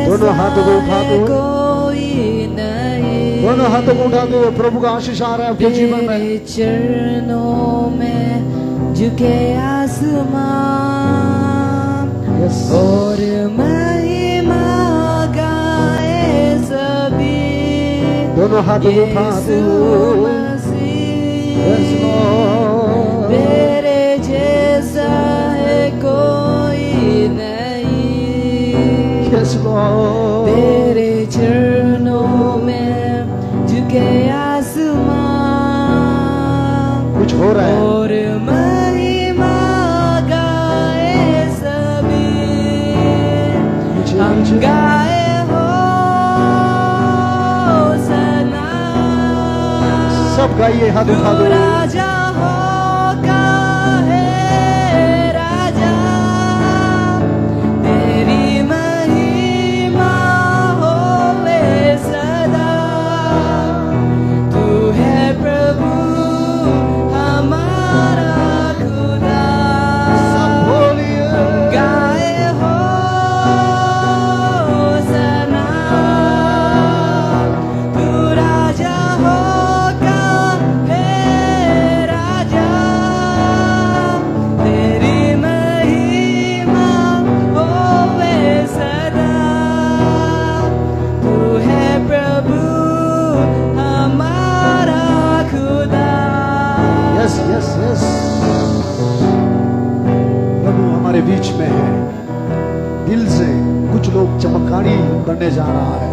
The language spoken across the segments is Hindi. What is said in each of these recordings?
दोनों हाथों को उठाते हुए, दोनों हाथों को उठाते हुए प्रभु का आशीष आ रहा है आपके जीवन में। चरणों में झुके आसमान और महिमा गाए सभी। दोनों हाथों को उठाते हुए, तेरे जैसा है कोई नहीं। तेरे चरणों में झुके आसमान कुछ हो रहा है और महिमा गाए सभी। हम गाए हो सना, सब गाइए, हाथ उठा दो। राजा होगा है राजा, तेरी महिमा होवे सदा। तू है प्रभु हमारा खुदा। सब बोलिए, गाए हो सना, तू राजा होगा है राजा, तेरी महिमा होवे सदा। तू है प्रभु हमारा खुदा। यस यस यस, प्रभु हमारे बीच में है। दिल से कुछ लोग चमत्कारी बनने जा रहा है,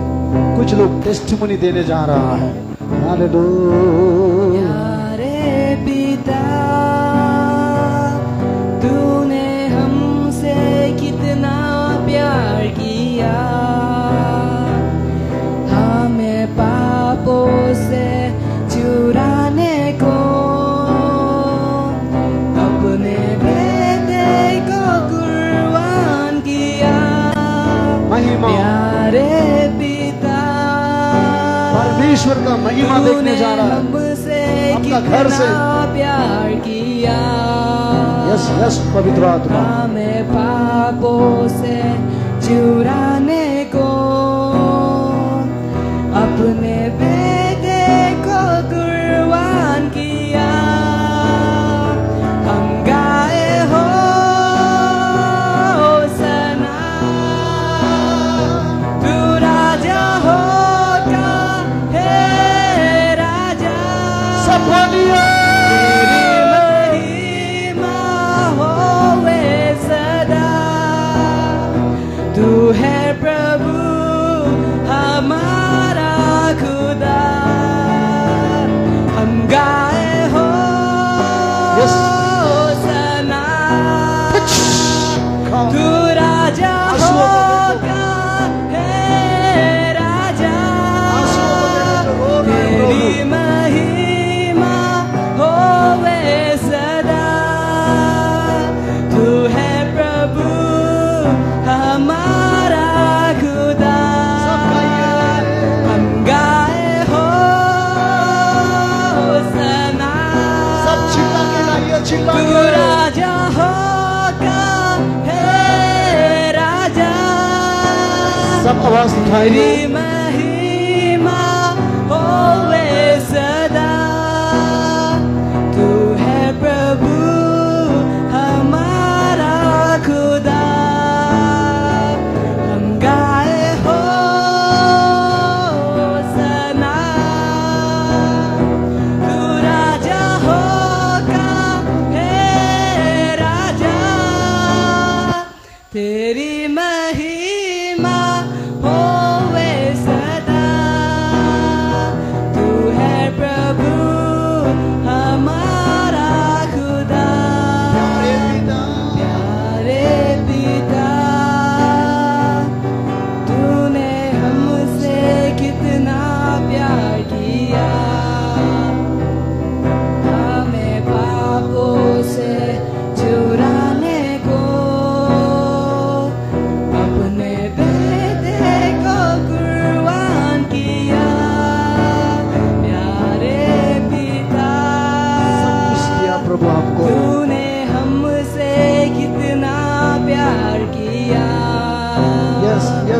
कुछ लोग टेस्टिमनी देने जा रहा है। हालेलुया। प्यारे पिता, तूने हमसे कितना प्यार किया। हमें पापों से चुराने को अपने बेटे को कुर्बान किया। महिमा, प्यारे पिता, परमेश्वर का महिमा देखने जा रहा है हमसे अपना घर से। कितना प्यार किया। यस यस, पवित्र आत्मा, हमें पापों से चुराने को अपने बेटे को कुर्बान किया। हम गाए हो सना, तू राजा होगा है राजा। सब बोलिए, तेरी महिमा होवे सदा। तू है प्रभु हमारा खुदा। हम गाए हो Yes. सना, Come. तू राजा होगा है राजा, तेरी महिमा होवे सदा। तू है प्रभु हमारा खुदा। हम गाए हो सना, सब चिल्ला के गाइए, चिल्ला तू के। राजा होगा है राजा, सब आवाज उठाइए। तेरी महिमा होवे सदा। तू है प्रभु हमारा खुदा। हम गाए हो सना, तू राजा होगा है राजा, तेरी महिमा होवे सदा।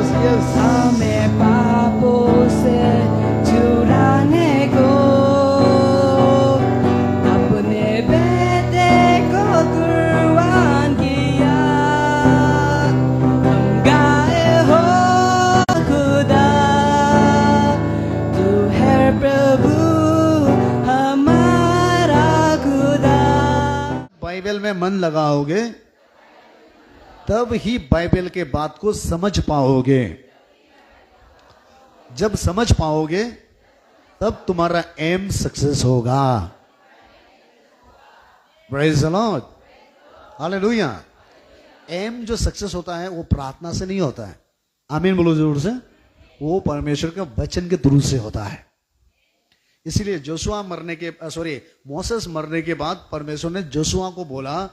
Yes yes. हमें पापों से छुड़ाने को अपने बेटे को कुर्बान किया। हम गाए हो खुदा, तू है प्रभु हमारा खुदा। बाइबल में मन लगाओगे तब ही बाइबल के बात को समझ पाओगे। जब समझ पाओगे तब तुम्हारा एम सक्सेस होगा। Praise the lord, hallelujah. Aim जो सक्सेस होता है वो प्रार्थना से नहीं होता है, आमीन बोलो जरूर से, वो परमेश्वर के वचन के थ्रू से होता है। इसीलिए जोशुआ मोसेस मरने के बाद परमेश्वर ने जोशुआ को बोला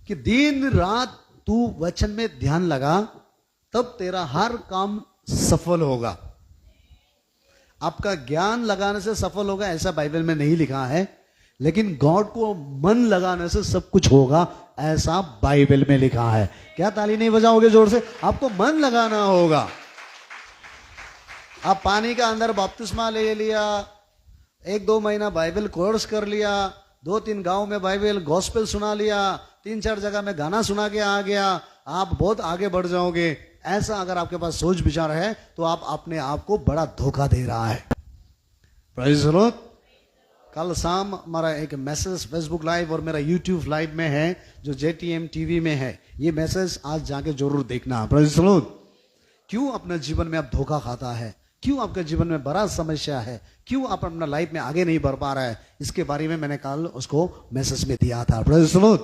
कि दिन रात तू वचन में ध्यान लगा, तब तेरा हर काम सफल होगा। आपका ज्ञान लगाने से सफल होगा ऐसा बाइबल में नहीं लिखा है, लेकिन गॉड को मन लगाने से सब कुछ होगा ऐसा बाइबल में लिखा है। क्या ताली नहीं बजाओगे जोर से? आपको मन लगाना होगा। आप पानी का अंदर बपतिस्मा ले लिया, 1-2 महीना बाइबल कोर्स कर लिया, 2-3 गांव में बाइबल गॉस्पेल सुना लिया, 3-4 जगह में गाना सुना के आ गया, आप बहुत आगे बढ़ जाओगे। ऐसा अगर आपके पास सोच विचार है तो आप अपने आप को बड़ा धोखा दे रहा है। Praise the Lord. कल शाम हमारा एक मैसेज फेसबुक लाइव और मेरा यूट्यूब लाइव में है जो JTM TV में है। ये मैसेज आज जाके जरूर देखना। Praise the Lord. क्यों अपने जीवन में आप धोखा खाता है, क्यों आपके जीवन में बड़ा समस्या है, क्यों आप अपना लाइफ में आगे नहीं बढ़ पा रहा है, इसके बारे में मैंने कल उसको मैसेज में दिया था। Praise the Lord.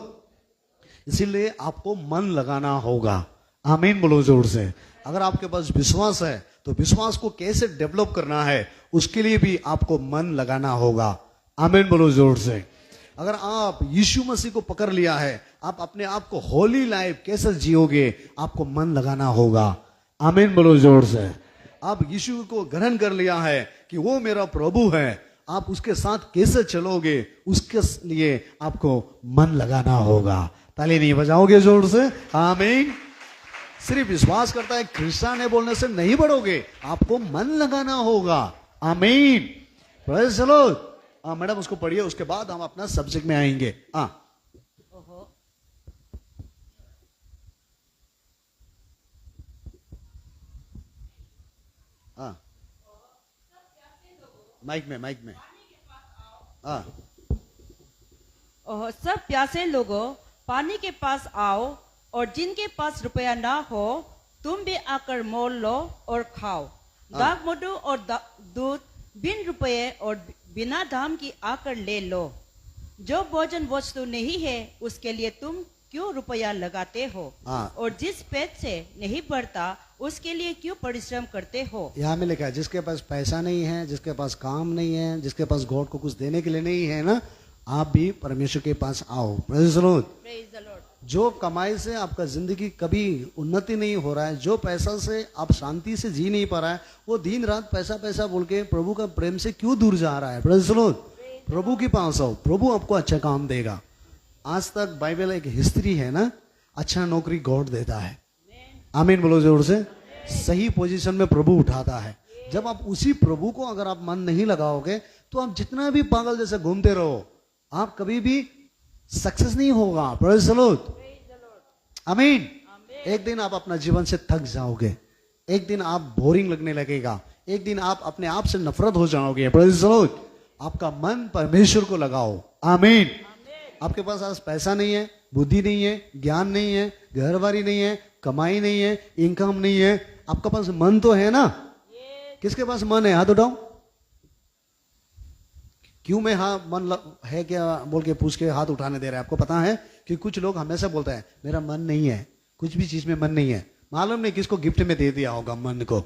इसीलिए आपको मन लगाना होगा, आमीन बोलो जोर से। अगर आपके पास विश्वास है तो विश्वास को कैसे डेवलप करना है उसके लिए भी आपको मन लगाना होगा, आमीन बोलो जोर से। अगर आप यीशु मसीह को पकड़ लिया है, आप अपने आप को होली लाइफ कैसे जियोगे, आपको मन लगाना होगा, आमीन बोलो जोर से। आप यीशु को ग्रहण कर लिया है कि वो मेरा प्रभु है, आप उसके साथ कैसे चलोगे उसके लिए आपको मन लगाना होगा। ताली नहीं बजाओगे जोर से? आमीन। सिर्फ विश्वास करता है क्रिश्चियन है बोलने से नहीं बढ़ोगे, आपको मन लगाना होगा, आमीन। Praise the Lord. मैडम उसको पढ़िए, उसके बाद हम अपना सब्जेक्ट में आएंगे। माइक में ओह, सब प्यासे लोगों पानी के पास आओ, और जिनके पास रुपया ना हो तुम भी आकर मोल लो और खाओ। दाग मधु और दूध बिन रुपये और बिना दाम की आकर ले लो। जो भोजन वस्तु नहीं है उसके लिए तुम क्यों रुपया लगाते हो? और जिस पेट से नहीं बढ़ता उसके लिए क्यों परिश्रम करते हो? यहाँ में लिखा है जिसके पास पैसा नहीं है, जिसके पास काम नहीं है, जिसके पास गॉड को कुछ देने के लिए नहीं है ना, आप भी परमेश्वर के पास आओ। Praise the Lord. जो कमाई से आपका जिंदगी कभी उन्नति नहीं हो रहा है, जो पैसा से आप शांति से जी नहीं पा रहा है, वो दिन रात पैसा पैसा बोल के प्रभु का प्रेम से क्यों दूर जा रहा है? Praise the Lord. प्रभु के पास आओ, प्रभु आपको अच्छा काम देगा। आज तक बाइबल एक हिस्ट्री है ना, अच्छा नौकरी गॉड देता है, आमीन बोलो जोर से। सही पोजीशन में प्रभु उठाता है। जब आप उसी प्रभु को अगर आप मन नहीं लगाओगे तो आप जितना भी पागल जैसे घूमते रहो, आप कभी भी सक्सेस नहीं होगा। प्रेज़ द लॉर्ड, आमीन। एक दिन आप अपना जीवन से थक जाओगे, एक दिन आप बोरिंग लगने लगेगा, एक दिन आप अपने आप से नफरत हो जाओगे। Praise the Lord. आपका मन परमेश्वर को लगाओ, आमीन। आपके पास आज पैसा नहीं है, बुद्धि नहीं है, ज्ञान नहीं है, घरवारी नहीं है, कमाई नहीं है, इनकम नहीं है, आपका पास मन तो है ना? किसके पास मन है? हाथ उठाओ। क्यों मैं मन है क्या बोल के पूछ के हाथ उठाने दे रहा है? आपको पता है कि कुछ लोग हमेशा बोलते हैं मेरा मन नहीं है, कुछ भी चीज में मन नहीं है। मालूम नहीं किसको गिफ्ट में दे दिया होगा मन को।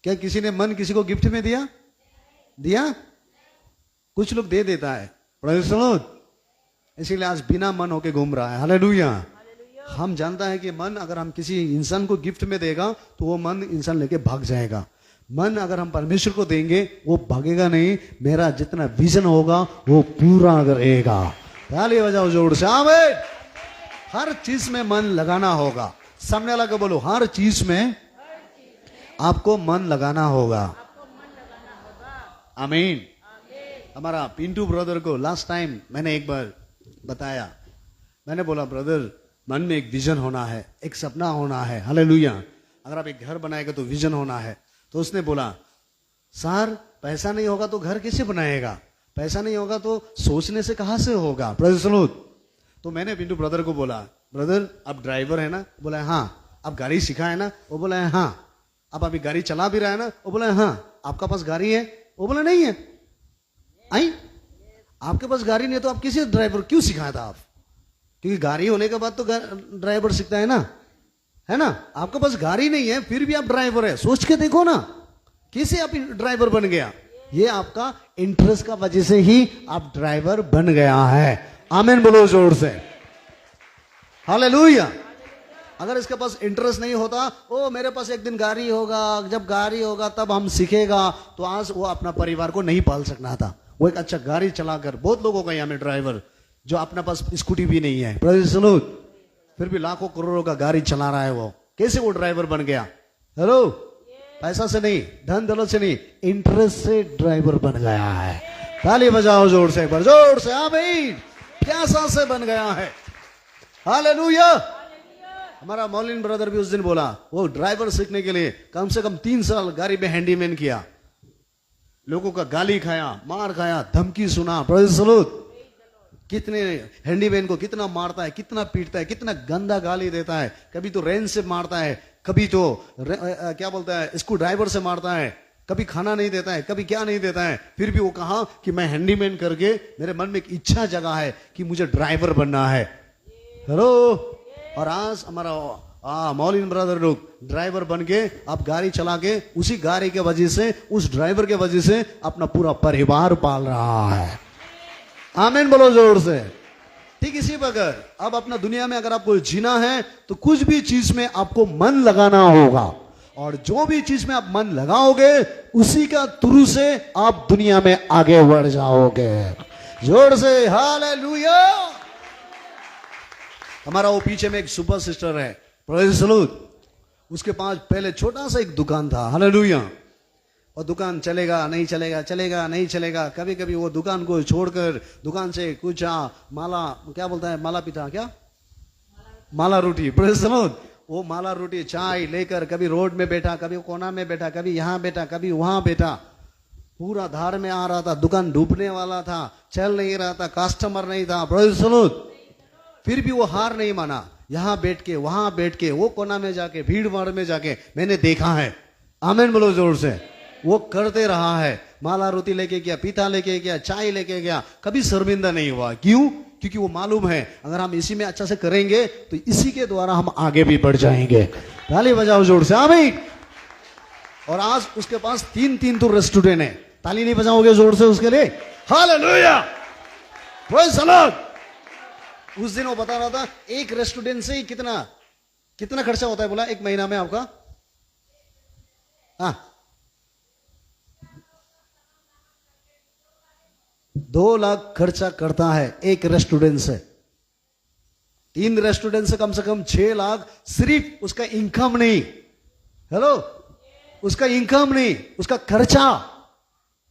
क्या किसी ने मन किसी को गिफ्ट में दिया? कुछ लोग दे देता है। Praise the Lord. इसीलिए आज बिना मन होके घूम रहा है। हालेलुया। हम जानता है कि मन अगर हम किसी इंसान को गिफ्ट में देगा तो वो मन इंसान लेके भाग जाएगा। मन अगर हम परमेश्वर को देंगे वो भागेगा नहीं। मेरा जितना विजन होगा वो पूरा रहेगा। ताली बजाओ जोर से, आमीन। हर चीज में मन लगाना होगा। सामने वाला को बोलो, हर चीज में आपको मन लगाना होगा। आमीन। हमारा पिंटू ब्रदर को लास्ट टाइम मैंने एक बार बताया, मैंने बोला ब्रदर मन में एक विजन होना है, एक सपना होना है। हालेलुया। अगर आप एक घर बनाएगा तो विजन होना है। तो उसने बोला सर पैसा नहीं होगा तो घर कैसे बनाएगा, पैसा नहीं होगा तो सोचने से कहां से होगा। Praise the Lord. तो मैंने पिंटू ब्रदर को बोला ब्रदर आप ड्राइवर है ना, बोला है हाँ। आप गाड़ी सिखा है ना, वो बोला है हाँ। आप अभी गाड़ी चला भी रहा है ना, वो बोला है हाँ। आपका पास गाड़ी है, वो बोला नहीं है। आई आपके पास गाड़ी नहीं है तो आप किसी ड्राइवर क्यों सिखाया था आप, क्योंकि गाड़ी होने के बाद तो ड्राइवर सीखता है ना। आपके पास गाड़ी नहीं है फिर भी आप ड्राइवर है, सोच के देखो ना कैसे आप ड्राइवर बन गया। ये आपका इंटरेस्ट का वजह से ही आप ड्राइवर बन गया है। आमीन बोलो जोर से। हालेलुया। अगर इसके पास इंटरेस्ट नहीं होता, ओ मेरे पास एक दिन गाड़ी होगा, जब गाड़ी होगा तब हम सीखेगा, तो आज वो अपना परिवार को नहीं पाल सकना था। वो एक अच्छा गाड़ी चलाकर, बहुत लोगों का यहाँ में ड्राइवर जो अपने पास स्कूटी भी नहीं है, प्रेज़ द लॉर्ड, फिर भी लाखों करोड़ों का गाड़ी चला रहा है। वो कैसे वो ड्राइवर बन गया। हेलो, पैसा से नहीं, धन दौलत से नहीं, इंटरेस्ट से ड्राइवर बन गया है। ताली बजाओ जोर से, एक बार जोर से। आमीन। प्यासा से बन गया है। हालेलुया। हमारा मौलिन ब्रदर भी उस दिन बोला वो ड्राइवर सीखने के लिए कम से कम 3 साल गाड़ी में हैंडीमैन किया, लोगों का गाली खाया, मार खाया, धमकी सुना। Praise the Lord. कितने हैंडीमैन को कितना मारता है, कितना पीटता है, कितना गंदा गाली देता है। कभी तो रेंच से मारता है, कभी तो क्या बोलता है स्क्रू ड्राइवर से मारता है, कभी खाना नहीं देता है, कभी क्या नहीं देता है। फिर भी वो कहा कि मैं हैंडीमैन करके मेरे मन में एक इच्छा जगा है कि मुझे ड्राइवर बनना है। हेलो। और आज हमारा मौलिन ब्रदर लोग ड्राइवर बन के आप गाड़ी चला के उसी गाड़ी के वजह से, उस ड्राइवर के वजह से अपना पूरा परिवार पाल रहा है। आमीन बोलो जोर से। ठीक इसी प्रकार अब अपना दुनिया में अगर आपको जीना है तो कुछ भी चीज में आपको मन लगाना होगा, और जो भी चीज में आप मन लगाओगे उसी का थ्रू से आप दुनिया में आगे बढ़ जाओगे। जोर से हालेलुया। हमारा वो पीछे में एक सुपर सिस्टर है, प्रेज़ द लॉर्ड। उसके पास पहले छोटा सा एक दुकान था। हालेलुया। और दुकान चलेगा नहीं चलेगा, चलेगा नहीं चलेगा। कभी कभी वो दुकान को छोड़कर दुकान से कुछ माला, क्या बोलता है, माला पिता, क्या माला रोटी, प्रेज़ द लॉर्ड। वो माला रोटी चाय लेकर कभी रोड में बैठा, कभी कोना में बैठा, कभी यहां बैठा, कभी वहां बैठा। पूरा धार में आ रहा था, दुकान डूबने वाला था, चल नहीं रहा था, कस्टमर नहीं था। Praise the Lord. फिर भी वो हार नहीं माना। यहां बैठ के, वहां बैठ के, वो कोना में जाके, भीड़ भाड़ में जाके मैंने देखा है। आमीन बोलो जोर से। वो करते रहा है। माला रोटी लेके गया, पीता लेके गया, चाय लेके गया, कभी शर्मिंदा नहीं हुआ। क्यों? क्योंकि वो मालूम है अगर हम इसी में अच्छा से करेंगे तो इसी के द्वारा हम आगे भी बढ़ जाएंगे। ताली बजाओ जोर से। आमीन। और आज उसके पास 3 तो रेस्टोरेंट है। ताली नहीं बजाओगे जोर से उसके लिए? हालेलुया। Praise the Lord. उस दिन वो बता रहा था एक रेस्टोरेंट से ही कितना खर्चा होता है, बोला एक महीना में आपका 2 लाख खर्चा करता है एक रेस्टोरेंट से। 3 रेस्टोरेंट से कम 6 लाख सिर्फ उसका इनकम नहीं। हेलो, उसका इनकम नहीं, उसका खर्चा।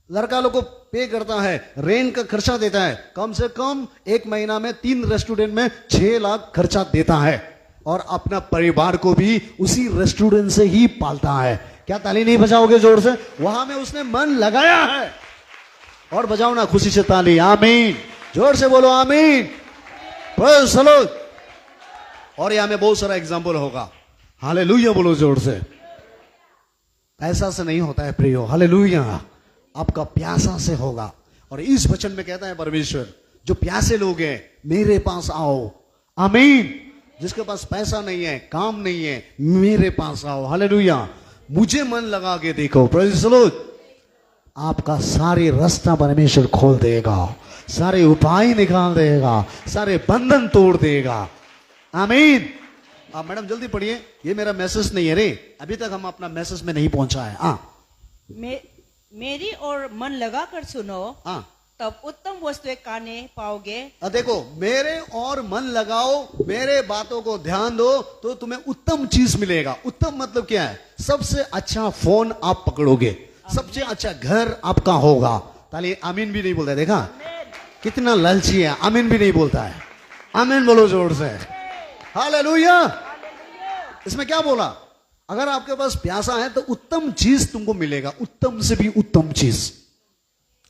लड़का लोग को पे करता है, रेंट का खर्चा देता है। कम से कम एक महीना में 3 रेस्टोरेंट में 6 लाख खर्चा देता है, और अपना परिवार को भी उसी रेस्टोरेंट से ही पालता है। क्या ताली नहीं बजाओगे जोर से? वहां में उसने मन लगाया है। और बजाओ ना खुशी से ताली। आमीन। जोर से बोलो आमीन। Praise the Lord. और यहां में बहुत सारा एग्जाम्पल होगा। हालेलुया बोलो जोर से। पैसा से नहीं होता है प्रियो। हालेलुया। आपका प्यासा से होगा। और इस वचन में कहता है परमेश्वर, जो प्यासे लोग हैं मेरे पास आओ। आमीन। जिसके पास पैसा नहीं है, काम नहीं है, मेरे पास आओ। हालेलुया। मुझे मन लगा के देखो। Praise the Lord. आपका सारे रास्ता परमेश्वर खोल देगा, सारे उपाय निकाल देगा, सारे बंधन तोड़ देगा। आमीन। आप मैडम जल्दी पढ़िए, ये मेरा मैसेज नहीं है रे, अभी तक हम अपना मैसेज में नहीं पहुंचा है। मेरी ओर मन लगाकर सुनो। तब उत्तम वस्तुएं खाने पाओगे। देखो, मेरे और मन लगाओ, मेरे बातों को ध्यान दो तो तुम्हें उत्तम चीज मिलेगा। उत्तम मतलब क्या है? सबसे अच्छा फोन आप पकड़ोगे, सबसे अच्छा घर आपका होगा। ताली आमीन भी नहीं बोलता है, देखा कितना लालची है, आमीन भी नहीं बोलता है। आमीन बोलो जोर से, हालेलुया। इसमें क्या बोला? अगर आपके पास प्यासा है तो उत्तम चीज तुमको मिलेगा, उत्तम से भी उत्तम चीज।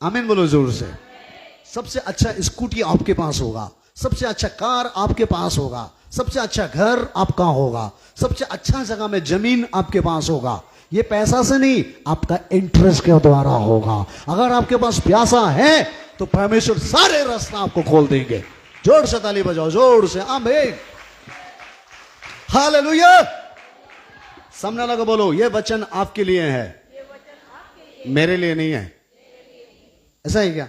आमीन बोलो जोर से। सबसे अच्छा स्कूटी आपके पास होगा, सबसे अच्छा कार आपके पास होगा, सबसे अच्छा घर आपका होगा, सबसे अच्छा जगह में जमीन आपके पास होगा। ये पैसा से नहीं, आपका इंटरेस्ट के द्वारा होगा। अगर आपके पास प्यासा है तो परमेश्वर सारे रास्ते आपको खोल देंगे। जोर से ताली बजाओ, जोर से आमीन, हालेलुया। सामने लगा बोलो, ये वचन आपके लिए है, मेरे लिए नहीं है। ऐसा है क्या?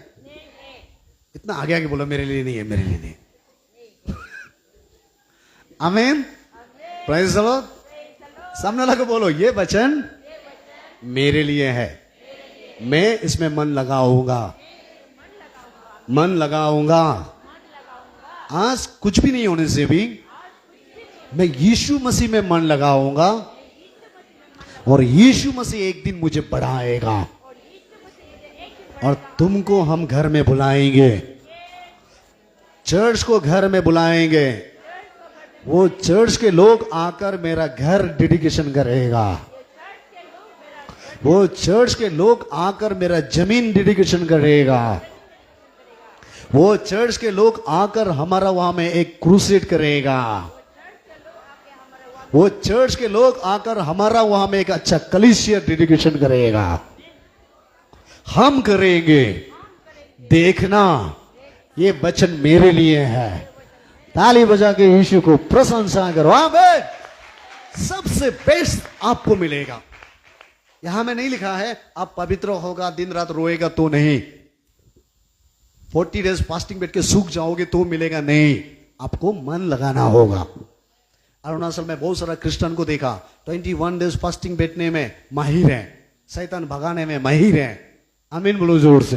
इतना आगे आगे बोलो, मेरे लिए नहीं है, मेरे लिए नहीं। आमीन, प्रेज़ द लॉर्ड। सामने लगा बोलो, ये वचन मेरे लिए है, मैं इसमें मन लगाऊंगा, मन लगाऊंगा। आज कुछ भी नहीं होने से भी मैं यीशु मसीह में मन लगाऊंगा और यीशु मसीह एक दिन मुझे बढ़ाएगा और तुमको हम घर में बुलाएंगे, चर्च को घर में बुलाएंगे। वो चर्च के लोग आकर मेरा घर डेडिकेशन करेगा, वो चर्च के लोग आकर मेरा जमीन डेडिकेशन करेगा, वो चर्च के लोग आकर हमारा वहां में एक क्रूसेड करेगा, वो चर्च के लोग आकर हमारा वहां में एक अच्छा कलीसिया डेडिकेशन करेगा। हम करेंगे, देखना ये वचन मेरे लिए है। ताली बजा के यीशु को प्रशंसा करो, आमीन। सबसे बेस्ट आपको मिलेगा। यहां में नहीं लिखा है आप पवित्र होगा, दिन रात रोएगा तो नहीं, 40 डेज फास्टिंग बैठ के सूख जाओगे तो मिलेगा, नहीं। आपको मन लगाना होगा। अरुणाचल में बहुत सारा क्रिश्चियन को देखा, 21 डेज फास्टिंग बैठने में माहिर है, शैतान भगाने में माहिर है। आमीन बोलो जोर से,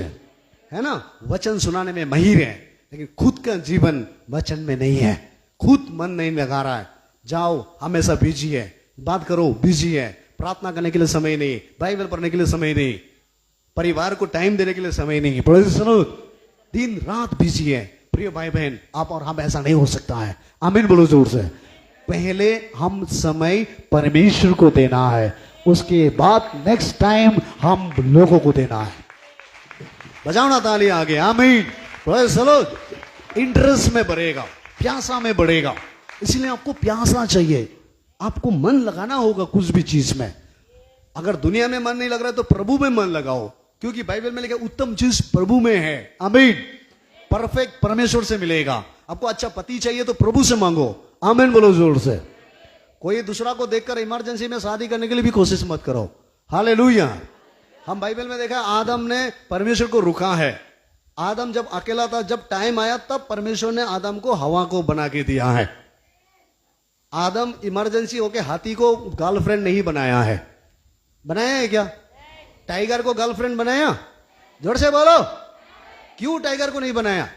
है ना। वचन सुनाने में माहिर है, लेकिन खुद का जीवन वचन में नहीं है, खुद मन नहीं लगा रहा है। जाओ, हमेशा बिजी है, बात करो बिजी है, प्रार्थना करने के लिए समय नहीं, बाइबल पढ़ने के लिए समय नहीं, परिवार को टाइम देने के लिए समय नहीं, दिन रात बिजी है। प्रिय भाई बहन, आप और हम ऐसा नहीं हो सकता है। आमीन बोलो जोर से। पहले हम समय परमेश्वर को देना है, उसके बाद नेक्स्ट टाइम हम लोगों को देना है। बजाओ ना ताली आगे, आमीन, प्रेज़ द लॉर्ड। इंटरेस्ट में बढ़ेगा, प्यासा में बढ़ेगा। इसलिए आपको प्यासा चाहिए, आपको मन लगाना होगा कुछ भी चीज में। अगर दुनिया में मन नहीं लग रहा है तो प्रभु में मन लगाओ, क्योंकि बाइबल में लिखा उत्तम चीज प्रभु में है। आमीन, परफेक्ट परमेश्वर से मिलेगा। आपको अच्छा पति चाहिए तो प्रभु से मांगो। आमीन बोलो जोर से। कोई दूसरा को देखकर इमरजेंसी में शादी करने के लिए भी कोशिश मत करो। हालेलुया। हम बाइबल में देखा आदम ने परमेश्वर को रुका है। आदम जब अकेला था, जब टाइम आया तब परमेश्वर ने आदम को हवा को बना के दिया है। आदम इमरजेंसी होके हाथी को गर्लफ्रेंड नहीं बनाया है। बनाया है क्या? टाइगर को गर्लफ्रेंड बनाया? जोर से बोलो, क्यों टाइगर को नहीं बनाया?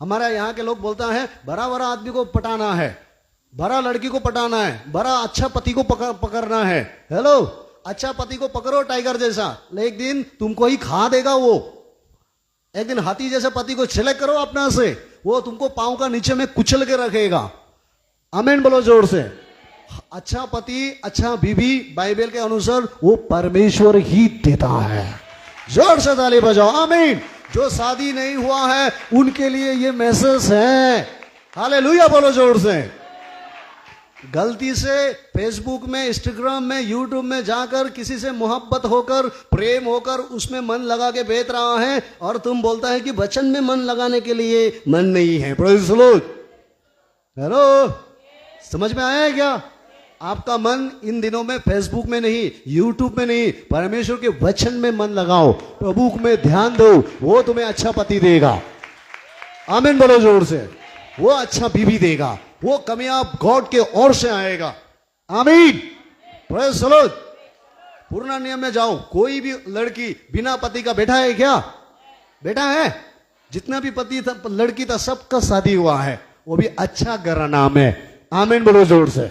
हमारा यहाँ के लोग बोलता है बड़ा बड़ा आदमी को पटाना है, बड़ा लड़की को पटाना है, बड़ा अच्छा पति को पकड़ना है। हेलो, अच्छा पति को पकड़ो टाइगर जैसा, एक दिन तुमको ही खा देगा वो। एक दिन हाथी जैसे पति को सिलेक्ट करो अपना से, वो तुमको पांव का नीचे में कुचल के रखेगा। आमीन बोलो जोर से। अच्छा पति, अच्छा बीवी बाइबल के अनुसार वो परमेश्वर ही देता है। जोर से ताली बजाओ, आमीन। जो शादी नहीं हुआ है उनके लिए ये मैसेज है। हालेलुया बोलो जोर से। गलती से फेसबुक में, इंस्टाग्राम में, यूट्यूब में जाकर किसी से मोहब्बत होकर, प्रेम होकर उसमें मन लगा के बेच रहा है और तुम बोलता है कि वचन में मन लगाने के लिए मन नहीं है। Praise the Lord. हेलो, समझ में आया है क्या? आपका मन इन दिनों में फेसबुक में नहीं, यूट्यूब में नहीं, परमेश्वर के वचन में मन लगाओ, प्रभु में ध्यान दो, वो तुम्हें अच्छा पति देगा। आमीन बोलो जोर से। वो अच्छा बीवी देगा, वो कामयाब गॉड के ओर से आएगा। आमीन, प्रेज़ द लॉर्ड। पूर्ण नियम में जाओ, कोई भी लड़की बिना पति का बैठा है क्या? बैठा है? जितना भी पति था लड़की था सबका शादी हुआ है, वो भी अच्छा घराना में। आमीन बोलो जोर से।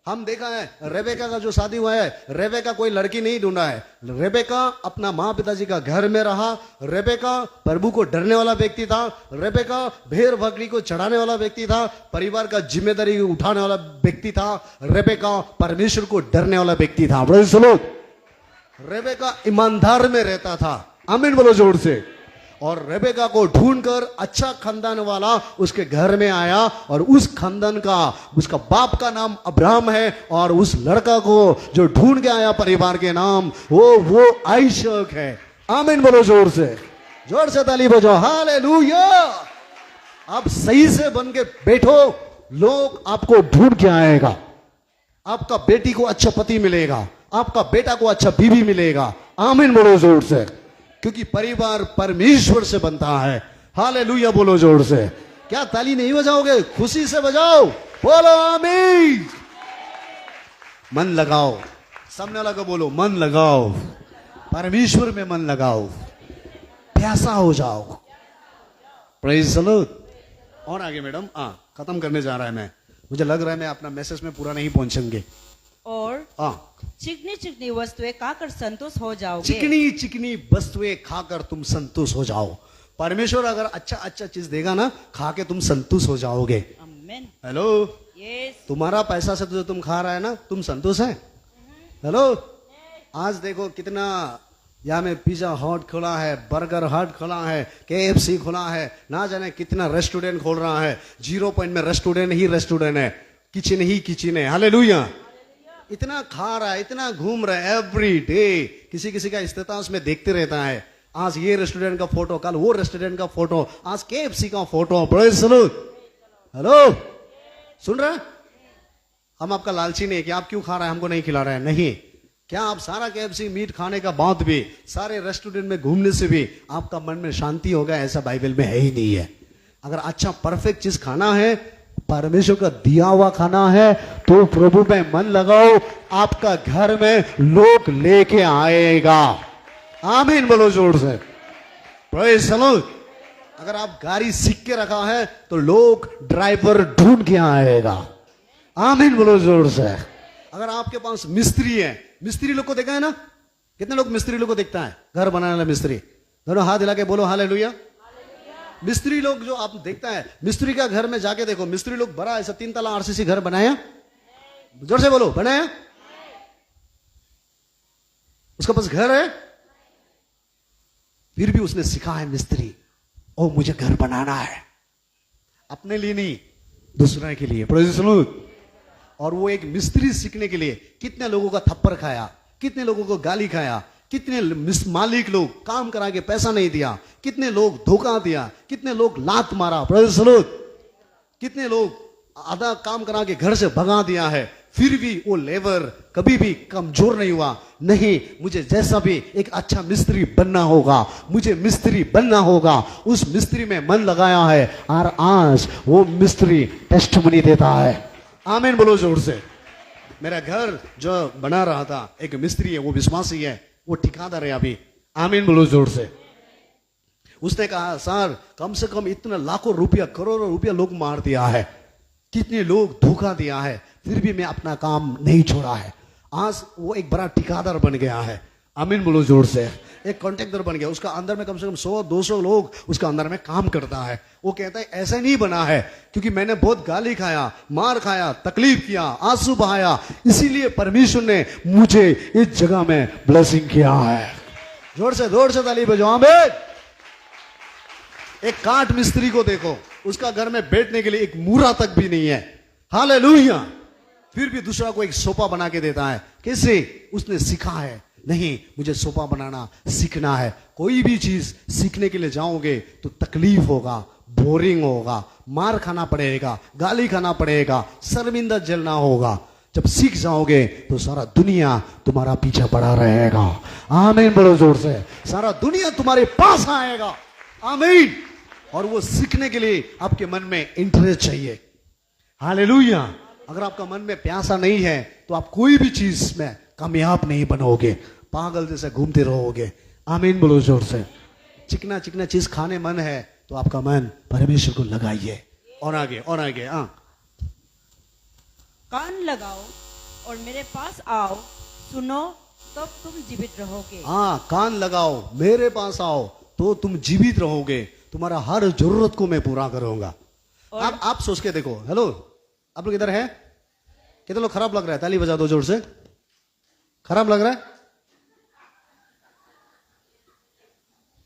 हम देखा है रेबेका का जो शादी हुआ है, रेबेका कोई लड़की नहीं ढूंढा है, रेबेका अपना माँ पिताजी का घर में रहा, रेबेका प्रभु को डरने वाला व्यक्ति था, रेबेका भेड़ बकरी को चढ़ाने वाला व्यक्ति था, परिवार का जिम्मेदारी उठाने वाला व्यक्ति था, रेबेका परमेश्वर को डरने वाला व्यक्ति था। बोलो, रेबेका ईमानदार में रहता था। आमीन बोलो जोर से। और रेबेका को ढूंढकर अच्छा खानदान वाला उसके घर में आया, और उस खानदान का उसका बाप का नाम अब्राहम है, और उस लड़का को जो ढूंढ के आया परिवार के नाम वो आइशक है। आमीन बोलो जोर से ताली बजाओ। हालेलुया। आप सही से बन के बैठो, लोग आपको ढूंढ के आएगा। आपका बेटी को अच्छा पति मिलेगा, आपका बेटा को अच्छा बीवी मिलेगा। आमीन बोलो जोर से। क्योंकि परिवार परमेश्वर से बनता है। हालेलुया बोलो जोर से। क्या ताली नहीं बजाओगे? खुशी से बजाओ, बोलो आमीन। मन लगाओ, सामने वाला को बोलो मन लगाओ, परमेश्वर में मन लगाओ, प्यासा हो जाओ। Praise the Lord. और आगे मैडम, खत्म करने जा रहा है मैं, मुझे लग रहा है मैं अपना मैसेज में पूरा नहीं पहुंचेंगे। और चिकनी चिकनी वस्तुएं खाकर संतुष्ट हो जाओगे। चिकनी चिकनी वस्तुएं खाकर तुम संतुष्ट हो जाओ। परमेश्वर अगर अच्छा अच्छा चीज देगा ना, खा के तुम संतुष्ट हो जाओगे। आमीन। Hello, yes. तुम्हारा पैसा से जो तुम खा रहा है ना, तुम संतुष्ट है? हेलो, आज देखो कितना यहाँ में पिज्जा हट खुला है, बर्गर हट खुला है, KFC खुला है, ना जाने कितना रेस्टोरेंट खोल रहा है। 0 पॉइंट में रेस्टोरेंट ही रेस्टोरेंट है, किचन ही किचन है। हालेलुया। इतना खा रहा है, इतना घूम रहा है एवरी डे। किसी किसी का स्टेटस में देखते रहता है, आज ये रेस्टोरेंट का फोटो, कल वो रेस्टोरेंट का फोटो, आज KFC का photo. Praise the Lord. Hello, सुन रहे हैं? हम आपका लालची नहीं कि आप क्यों खा रहे हैं हमको नहीं खिला रहे हैं, नहीं। क्या आप सारा KFC मीट खाने का बाद भी, सारे रेस्टोरेंट में घूमने से भी आपका मन में शांति होगा? ऐसा बाइबल में है ही नहीं है। अगर अच्छा परफेक्ट चीज खाना है, परमेश्वर का दिया हुआ खाना है, तो प्रभु में मन लगाओ, आपका घर में लोग लेके आएगा। आमीन बोलो जोर से। Praise the Lord. अगर आप गाड़ी सीख के रखा है तो लोग ड्राइवर ढूंढ के आएगा। आमीन बोलो जोर से। अगर आपके पास मिस्त्री है, मिस्त्री लोग को देखा है ना, कितने लोग मिस्त्री लोग को देखता है? घर बनाने वाला मिस्त्री, दोनों हाथ हिला के बोलो हालेलुया। मिस्त्री लोग जो आप देखता है, मिस्त्री का घर में जाके देखो, मिस्त्री लोग बड़ा ऐसा 3 तला RCC घर बनाया, जोर से बोलो, बनाया? उसके पास घर है, फिर भी उसने सीखा है मिस्त्री, ओ मुझे घर बनाना है, अपने लिए नहीं दूसरे के लिए। Praise the Lord. और वो एक मिस्त्री सीखने के लिए कितने लोगों का थप्पड़ खाया, कितने लोगों को गाली खाया, कितने मालिक लोग काम करा के पैसा नहीं दिया, कितने लोग धोखा दिया, कितने लोग लात मारा। Praise the Lord. कितने लोग आधा काम करा के घर से भगा दिया है, फिर भी वो लेबर कभी भी कमजोर नहीं हुआ। नहीं, मुझे जैसा भी एक अच्छा मिस्त्री बनना होगा, मुझे मिस्त्री बनना होगा। उस मिस्त्री में मन लगाया है, और आज वो मिस्त्री टेस्टिमनी देता है। आमीन बोलो जोर से। मेरा घर जो बना रहा था, एक मिस्त्री है, वो विश्वासी है, वो ठिकादार है अभी। आमीन बोलो जोर से। उसने कहा सर कम से कम इतना लाखों रुपया, करोड़ों रुपया लोग मार दिया है, कितने लोग धोखा दिया है, फिर भी मैं अपना काम नहीं छोड़ा है। आज वो एक बड़ा ठिकादार बन गया है। आमीन बोलो जोर से। एक कॉन्ट्रैक्टर बन गया, उसका अंदर में कम से कम 100-200 लोग उसका अंदर में काम करता है। वो कहता है ऐसा नहीं बना है क्योंकि मैंने बहुत गाली खाया, मार खाया, तकलीफ किया, आंसू बहाया, इसीलिए परमेश्वर ने मुझे इस जगह में ब्लेसिंग किया है। जोर से ताली बजाओ। आमीन। एक काठ मिस्त्री को देखो, उसका घर में बैठने के लिए एक मूरा तक भी नहीं है। हालेलुया। फिर भी दूसरा को एक सोफा बना के देता है। कैसे? उसने सीखा है। नहीं, मुझे सोफा बनाना सीखना है। कोई भी चीज सीखने के लिए जाओगे तो तकलीफ होगा, बोरिंग होगा, मार खाना पड़ेगा, गाली खाना पड़ेगा, शर्मिंदा झेलना होगा। जब सीख जाओगे तो सारा दुनिया तुम्हारा पीछे पड़ा रहेगा। आमीन बोलो जोर से। सारा दुनिया तुम्हारे पास आएगा। आमीन। और वो सीखने के लिए आपके मन में इंटरेस्ट चाहिए। हालेलुया। अगर आपका मन में प्यासा नहीं है तो आप कोई भी चीज में कामयाब नहीं बनोगे, पागल जैसे घूमते रहोगे। आमीन बोलो जोर से। चिकना चिकना चीज खाने मन है तो आपका मन परमेश्वर को लगाइए। और आगे हाँ। कान लगाओ और मेरे पास आओ, सुनो तब तुम जीवित रहोगे। हाँ, कान लगाओ, मेरे पास आओ तो तुम जीवित रहोगे, तुम्हारा हर जरूरत को मैं पूरा करूंगा। और आप सोच के देखो। हेलो, आप लोग इधर हैं? कितने लोग खराब लग रहा है? ताली बजा दो जोर से। खराब लग रहा है?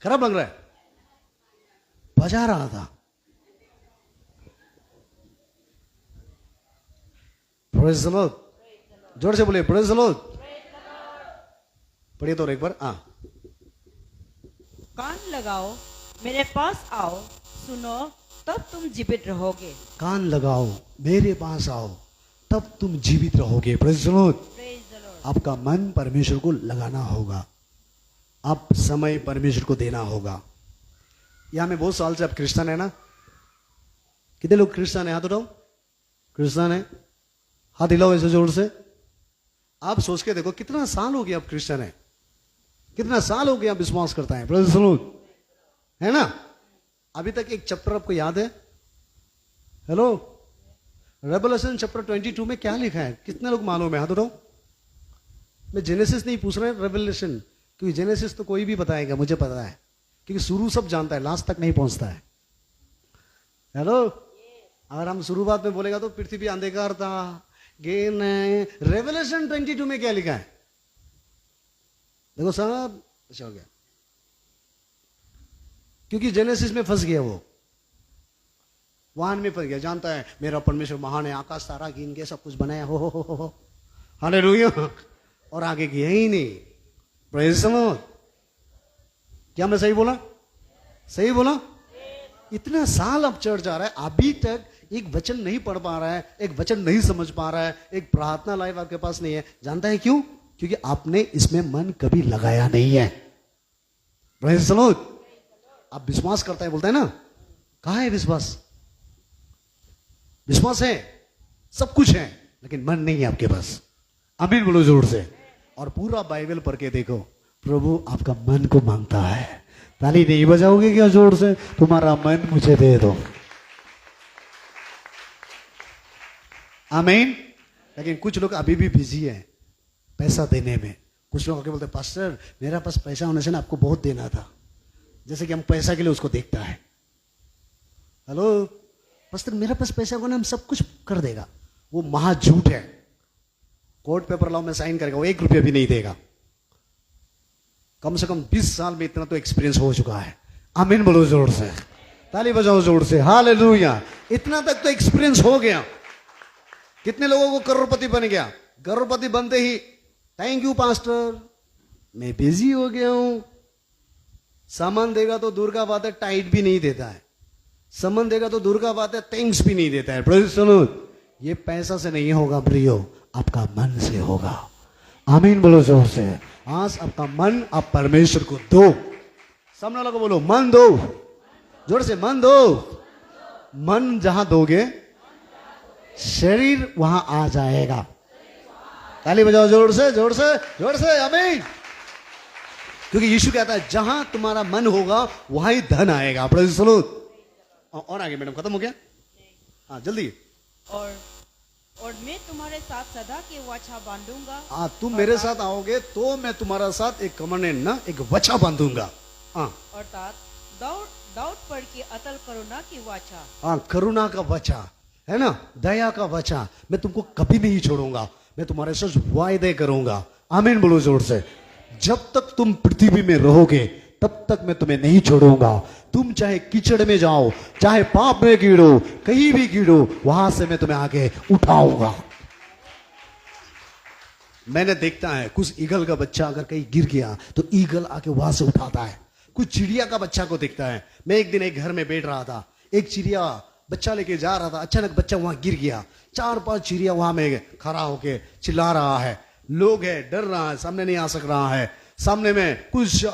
खराब लग रहा है? बजा रहा था। Praise the Lord. जोर से बोलिए प्रेज़ द लॉर्ड। पढ़िए तो और एक बार। हाँ, कान लगाओ, मेरे पास आओ, सुनो तब तुम जीवित रहोगे। कान लगाओ, मेरे पास आओ, तब तुम जीवित रहोगे। Praise the Lord. Praise the Lord. आपका मन परमेश्वर को लगाना होगा, आप समय परमेश्वर को देना होगा। यहां में बहुत साल से आप क्रिश्चियन है ना? कितने लोग क्रिश्चियन है? हाथ उठाओ। क्रिश्चियन है? हाथ हिलाओ ऐसे जोर से। आप सोच के देखो कितना साल हो गया आप क्रिश्चियन है, कितना साल हो गया आप विश्वास करता है। प्रेज़ द लॉर्ड, है ना? अभी तक एक चैप्टर आपको याद है? हेलो, रेवलेशन चैप्टर 22 में क्या लिखा है? कितने लोग मालूम है? हाथ उठाओ। मैं जेनेसिस नहीं पूछ रहा है, रेवलेशन, क्योंकि जेनेसिस तो कोई भी बताएगा, मुझे पता है, क्योंकि शुरू सब जानता है, लास्ट तक नहीं पहुंचता है। हेलो, अगर हम शुरुआत में बोलेगा तो पृथ्वी अंधकार था, गेन है। रेवलेशन 22 में क्या लिखा है? देखो साहब, अच्छा हो गया, क्योंकि जेनेसिस में फंस गया वो, वाहन में फंस गया। जानता है मेरा परमेश्वर महान है, आकाश तारा गिन के सब कुछ बनाया, हो हालेलुया, और आगे गया ही नहीं। Praise the Lord. क्या मैं सही बोला? सही बोला? इतना साल अब चढ़ जा रहा है, अभी तक एक वचन नहीं पढ़ पा रहा है, एक वचन नहीं समझ पा रहा है, एक प्रार्थना लाइफ आपके पास नहीं है। जानता है क्यों? क्योंकि आपने इसमें मन कभी लगाया नहीं है। Praise the Lord. आप विश्वास करता है बोलता है ना, कहाँ है विश्वास? विश्वास है, सब कुछ है, लेकिन मन नहीं है आपके पास। आमीन बोलो जोर से। और पूरा बाइबल पढ़ के देखो, प्रभु आपका मन को मांगता है। ताली नहीं बजाओगे क्या जोर से? तुम्हारा मन मुझे दे दो। आमीन। लेकिन कुछ लोग अभी भी बिजी है पैसा देने में। कुछ लोग आके बोलते पास्टर मेरा पास पैसा होने से ना आपको बहुत देना था, जैसे कि हम पैसा के लिए उसको देखता है। हेलो पास्टर, मेरा पास पैसा होगा ना हम सब कुछ कर देगा। वो महा झूठ है। कोर्ट पेपर लाओ में साइन करेगा, वो 1 रुपया भी नहीं देगा। कम से कम 20 साल में इतना तो एक्सपीरियंस हो चुका है। आमीन बोलो जोर से। ताली बजाओ जोर से। हालेलुया। इतना तक तो एक्सपीरियंस हो गया। कितने लोगों को करोड़पति बन गया? करोड़पति बनते ही थैंक यू पास्टर, मैं बिजी हो गया हूं। सामान देगा तो दूर का बात है, टाइट भी नहीं देता है। सामान देगा तो दूर का बात है, थैंक्स भी नहीं देता है। Praise the Lord. ये पैसा से नहीं होगा प्रियो, आपका मन से होगा। आमीन बोलो जोर से। आज आपका मन आप परमेश्वर को दो। सामने वाला को बोलो मन दो, जोर से मन दो। मन जहां दोगे शरीर वहां आ जाएगा। ताली बजाओ जोर से, जोर से, जोर से। आमीन। क्योंकि यीशु कहता है जहां तुम्हारा मन होगा वहां ही धन आएगा। Praise the Lord. और आगे मैडम, खत्म हो गया? हाँ जल्दी। और मैं तुम्हारे साथ सदा की वाचा बांधूंगा। हाँ, तुम मेरे साथ आओगे तो मैं तुम्हारा साथ एक कमरनेंट ना एक वचा बांधूंगा। हाँ, अर्थात दाऊद पर की अतल करुणा की वाचा। हाँ, करुणा का वचा है ना, दया का वचा। मैं तुमको कभी नहीं छोड़ूंगा, मैं तुम्हारे साथ वायदे करूंगा। आमीन बोलो जोर से। जब तक तुम पृथ्वी में रहोगे तब तक मैं तुम्हें नहीं छोड़ूंगा। तुम चाहे कीचड़ में जाओ, चाहे पाप में गिरो, कहीं भी गिरो, वहां से मैं तुम्हें आगे उठाऊंगा। मैंने देखता है कुछ ईगल का बच्चा अगर कहीं गिर गया तो ईगल आके वहां से उठाता है। कुछ चिड़िया का बच्चा को देखता है। मैं एक दिन एक घर में बैठ रहा था, एक चिड़िया बच्चा लेके जा रहा था, अचानक बच्चा वहां गिर गया। 4-5 चिड़िया वहां में खड़ा होके चिल्ला रहा है। लोग है, डर रहा है, सामने नहीं आ सक रहा है। सामने में कुछ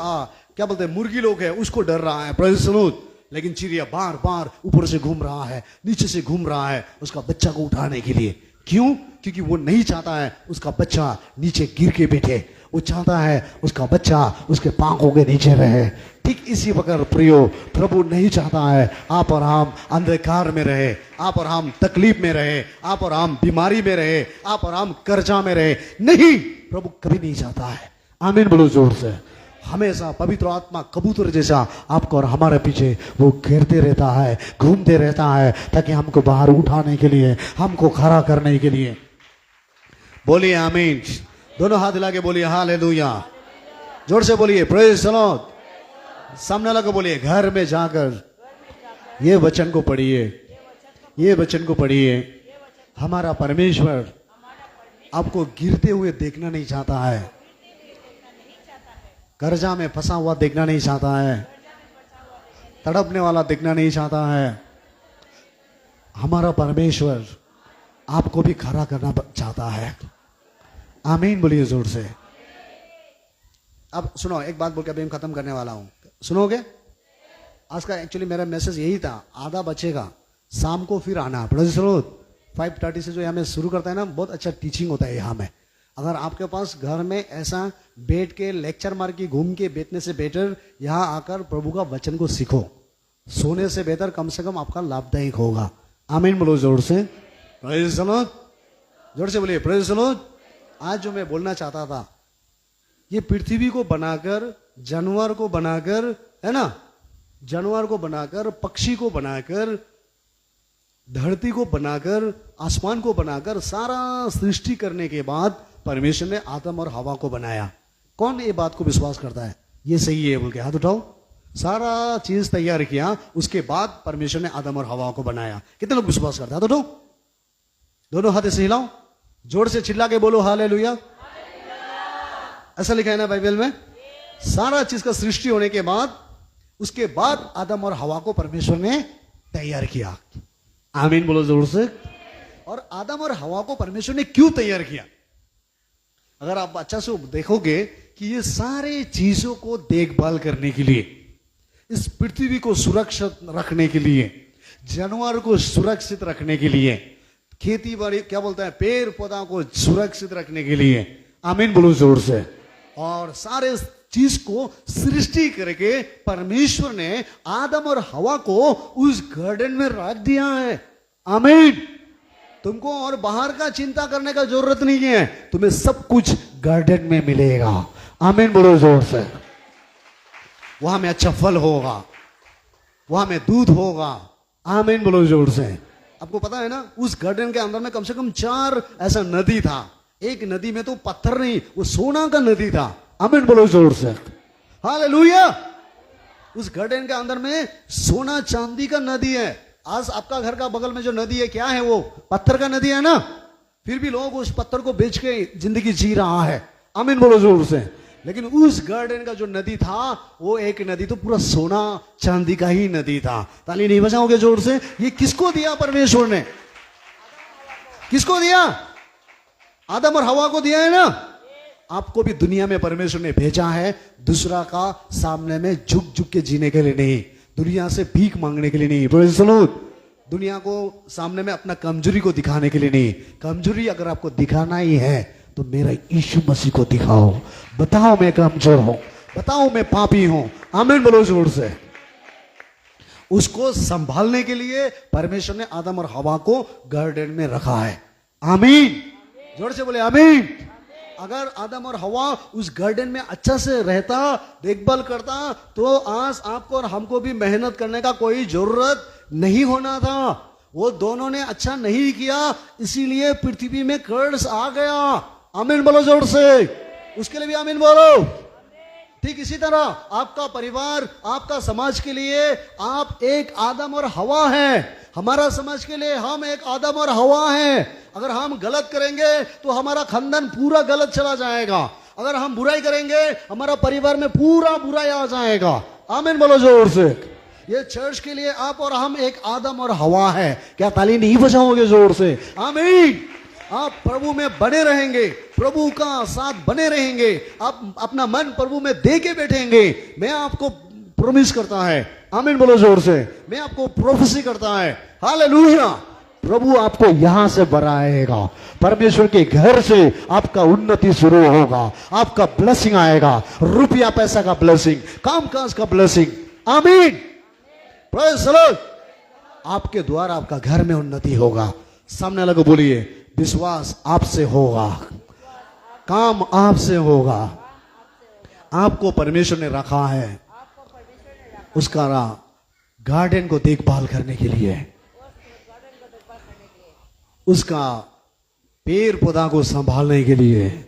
क्या बोलते हैं मुर्गी लोग है, उसको डर रहा है। Praise the Lord. लेकिन चिड़िया बार बार ऊपर से घूम रहा है, नीचे से घूम रहा है उसका बच्चा को उठाने के लिए। क्यों? क्योंकि वो नहीं चाहता है उसका बच्चा नीचे गिर के बैठे। वो चाहता है उसका बच्चा उसके पांखों के नीचे रहे। ठीक इसी प्रकार प्रियो, प्रभु नहीं चाहता है आप और हम अंधकार में रहे, आप और हम तकलीफ में रहे, आप और हम बीमारी में रहे, आप और हम कर्जा में रहे। नहीं, प्रभु कभी नहीं चाहता है। आमीन बोलो जोर से। हमेशा पवित्र आत्मा कबूतर जैसा आपको और हमारे पीछे वो घेरते रहता है, घूमते रहता है, ताकि हमको बाहर उठाने के लिए, हमको खड़ा करने के लिए। बोलिए आमीन। दोनों हाथ हिला के बोलिए हालेलुया। जोर से बोलिए प्रेज द लॉर्ड। सामने लगा बोलिए घर में जाकर ये वचन को पढ़िए, ये वचन को पढ़िए। हमारा परमेश्वर आपको गिरते हुए देखना नहीं चाहता है, कर्जा में फंसा हुआ देखना नहीं चाहता है, तड़पने वाला देखना नहीं चाहता है। हमारा परमेश्वर आपको भी खड़ा करना चाहता है। आमीन बोलिए जोर से। अब सुनो, एक बात बोल के अभी मैं खत्म करने वाला हूं, सुनोगे? आज का एक्चुअली मेरा मैसेज यही था, आधा बचेगा, शाम को फिर आना। 5:30 से जो यहाँ में शुरू करता है ना, बहुत अच्छा टीचिंग होता है यहाँ में। अगर आपके पास घर में ऐसा बैठ के लेक्चर मार के घूम के बैठने से बेटर यहाँ आकर प्रभु का वचन को सीखो। सोने से बेहतर कम से कम आपका लाभदायक होगा। आमीन बोलो जोर से। Praise the Lord. जोर से बोलिए प्रेज़ द लॉर्ड। आज जो मैं बोलना चाहता था, ये पृथ्वी को बनाकर, जानवर को बनाकर, है ना, जानवर को बनाकर, पक्षी को बनाकर, धरती को बनाकर, आसमान को बनाकर, सारा सृष्टि करने के बाद परमेश्वर ने आदम और हवा को बनाया। कौन ये बात को विश्वास करता है ये सही है बोल के हाथ उठाओ। सारा चीज तैयार किया, उसके बाद परमेश्वर ने आदम और हवा को बनाया। कितने लोग विश्वास करते हैं? हाथ उठाओ, दोनों हाथ ऐसे हिलाओ, जोर से चिल्ला के बोलो हालेलुया। ऐसा लिखा है ना बाइबल में। सारा चीज का सृष्टि होने के बाद, उसके बाद आदम और हवा को परमेश्वर ने तैयार किया। आमीन बोलो जोर से। और आदम और हवा को परमेश्वर ने क्यों तैयार किया? अगर आप अच्छा से देखोगे कि ये सारे चीजों को देखभाल करने के लिए, इस पृथ्वी को सुरक्षित रखने के लिए, जानवर को सुरक्षित रखने के लिए, खेती बाड़ी क्या बोलता है, पेड़ पौधा को सुरक्षित रखने के लिए। आमीन बोलो जोर से। और सारे चीज को सृष्टि करके परमेश्वर ने आदम और हवा को उस गार्डन में रख दिया है। आमीन। तुमको और बाहर का चिंता करने का जरूरत नहीं है, तुम्हें सब कुछ गार्डन में मिलेगा। आमीन बोलो जोर से। वहां में अच्छा फल होगा, वहां में दूध होगा। आमीन बोलो जोर से। आपको पता है ना, उस गार्डन के अंदर में कम से कम 4 ऐसा नदी था। एक नदी में तो पत्थर नहीं, वो सोना का नदी था। आमीन बोलो जोर से। हालेलुया। उस गार्डन के अंदर में सोना चांदी का नदी है। आज आपका घर का बगल में जो नदी है, क्या है वो? पत्थर का नदी है ना। फिर भी लोग उस पत्थर को बेच के जिंदगी जी रहा है। आमीन बोलो जोर से। लेकिन उस गार्डन का जो नदी था, वो एक नदी तो पूरा सोना चांदी का ही नदी था। ताली नहीं बजाओगे जोर से? ये किसको दिया परमेश्वर ने? किसको दिया? आदम और हवा को दिया है ना। आपको भी दुनिया में परमेश्वर ने भेजा है, दूसरा का सामने में झुक झुक के जीने के लिए नहीं, दुनिया से भीख मांगने के लिए नहीं। Praise the Lord. दुनिया को सामने में अपना कमजोरी को दिखाने के लिए नहीं। कमजोरी अगर आपको दिखाना ही है तो मेरा यीशु मसीह को दिखाओ। बताओ मैं कमजोर हूं, बताओ मैं पापी हूं। आमीन बोलो जोर से। उसको संभालने के लिए परमेश्वर ने आदम और हवा को गार्डन में रखा है। आमीन। जोर से बोले आमीन। अगर आदम और हवा उस गार्डन में अच्छा से रहता, देखभाल करता, तो आज आपको और हमको भी मेहनत करने का कोई जरूरत नहीं होना था। वो दोनों ने अच्छा नहीं किया, इसीलिए पृथ्वी में कर्ज आ गया। आमीन बोलो जोर से। उसके लिए भी आमीन बोलो। ठीक इसी तरह आपका परिवार, आपका समाज के लिए आप एक आदम और हवा है। हमारा समाज के लिए हम एक आदम और हवा हैं। अगर हम गलत करेंगे तो हमारा खानदान पूरा गलत चला जाएगा। अगर हम बुराई करेंगे, हमारा परिवार में पूरा बुराई आ जाएगा। आमीन बोलो जोर से। ये चर्च के लिए आप और हम एक आदम और हवा है। क्या ताली नहीं बजाओगे जोर से? आमीन। आप प्रभु में बने रहेंगे, प्रभु का साथ बने रहेंगे, आप अपना मन प्रभु में दे के बैठेंगे। मैं आपको प्रॉमिस करता है। आमीन बोलो जोर से। मैं आपको प्रोफेसी करता है। हालेलुया। प्रभु आपको यहां से बढ़ाएगा। परमेश्वर के घर से आपका उन्नति शुरू होगा, आपका ब्लेसिंग आएगा, रुपया पैसा का ब्लेसिंग, कामकाज का ब्लेसिंग। आमीन, प्रेज़ द लॉर्ड। आपके द्वारा आपका घर में उन्नति होगा। सामने वाले को बोलिए, विश्वास आपसे होगा, काम आपसे होगा। आपको परमेश्वर ने रखा है उसका गार्डन को देखभाल करने के लिए, उसका पेड़ पौधा को संभालने के लिए,